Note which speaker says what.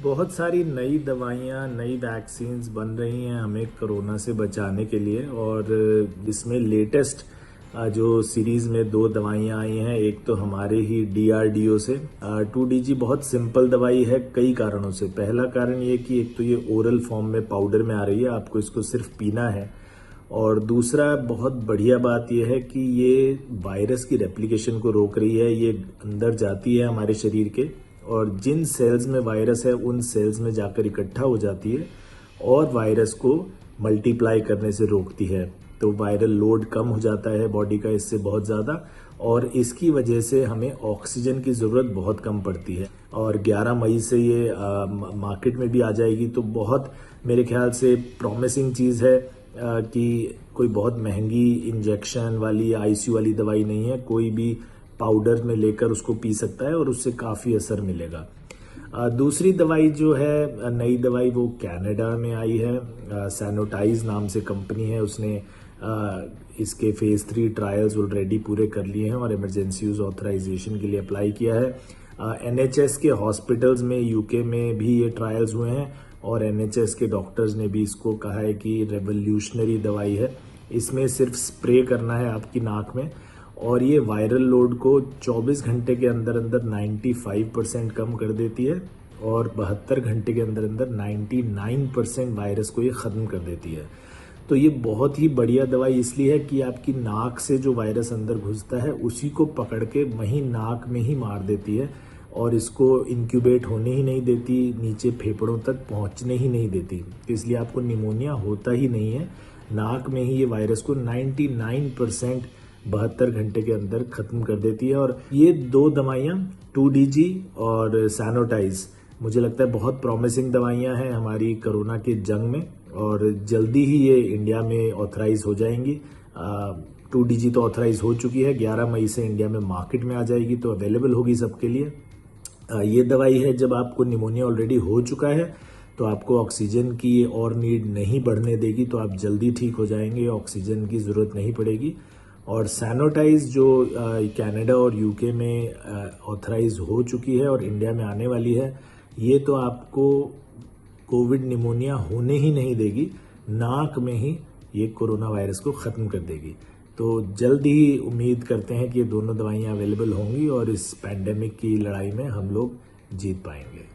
Speaker 1: बहुत सारी नई दवाइयाँ, नई वैक्सीन्स बन रही हैं हमें कोरोना से बचाने के लिए। और इसमें लेटेस्ट जो सीरीज़ में 2 दवाइयाँ आई हैं, एक तो हमारे ही DRDO से 2DG बहुत सिंपल दवाई है कई कारणों से। पहला कारण ये कि एक तो ये ओरल फॉर्म में पाउडर में आ रही है, आपको इसको सिर्फ पीना है। और दूसरा बहुत बढ़िया बात यह है कि ये वायरस की रेप्लिकेशन को रोक रही है। ये अंदर जाती है हमारे शरीर के और जिन सेल्स में वायरस है उन सेल्स में जाकर इकट्ठा हो जाती है और वायरस को मल्टीप्लाई करने से रोकती है। तो वायरल लोड कम हो जाता है बॉडी का इससे बहुत ज़्यादा, और इसकी वजह से हमें ऑक्सीजन की ज़रूरत बहुत कम पड़ती है। और 11 मई से ये मार्केट में भी आ जाएगी। तो बहुत मेरे ख्याल से प्रॉमिसिंग चीज़ है कि कोई बहुत महंगी इंजेक्शन वाली ICU वाली दवाई नहीं है। कोई भी पाउडर में लेकर उसको पी सकता है और उससे काफ़ी असर मिलेगा। दूसरी दवाई जो है नई दवाई वो कनाडा में आई है। सैनोटाइज नाम से कंपनी है, उसने इसके फेज 3 ट्रायल्स ऑलरेडी पूरे कर लिए हैं और इमरजेंसी यूज ऑथराइजेशन के लिए अप्लाई किया है। NHS के हॉस्पिटल्स में UK में भी ये ट्रायल्स हुए हैं और NHS के डॉक्टर्स ने भी इसको कहा है कि रेवोल्यूशनरी दवाई है। इसमें सिर्फ स्प्रे करना है आपकी नाक में और ये वायरल लोड को 24 घंटे के अंदर अंदर 95% कम कर देती है और 72 घंटे के अंदर अंदर 99% वायरस को ये ख़त्म कर देती है। तो ये बहुत ही बढ़िया दवाई इसलिए है कि आपकी नाक से जो वायरस अंदर घुसता है उसी को पकड़ के वहीं नाक में ही मार देती है और इसको इंक्यूबेट होने ही नहीं देती, नीचे फेफड़ों तक पहुंचने ही नहीं देती। तो इसलिए आपको निमोनिया होता ही नहीं है। नाक में ही ये वायरस को 99% 72 घंटे के अंदर खत्म कर देती है। और ये 2 दवाइयाँ 2DG और सैनोटाइज मुझे लगता है बहुत प्रॉमिसिंग दवाइयाँ हैं हमारी कोरोना के जंग में और जल्दी ही ये इंडिया में ऑथराइज हो जाएंगी। 2DG तो ऑथराइज हो चुकी है, 11 मई से इंडिया में मार्केट में आ जाएगी तो अवेलेबल होगी सबके लिए। ये दवाई है जब आपको निमोनिया ऑलरेडी हो चुका है तो आपको ऑक्सीजन की और नीड नहीं बढ़ने देगी, तो आप जल्दी ठीक हो जाएंगे, ऑक्सीजन की ज़रूरत नहीं पड़ेगी। और सैनोटाइज जो कनाडा और UK में ऑथराइज हो चुकी है और इंडिया में आने वाली है, ये तो आपको कोविड निमोनिया होने ही नहीं देगी, नाक में ही ये कोरोना वायरस को ख़त्म कर देगी। तो जल्द ही उम्मीद करते हैं कि ये दोनों दवाइयाँ अवेलेबल होंगी और इस पैंडेमिक की लड़ाई में हम लोग जीत पाएंगे।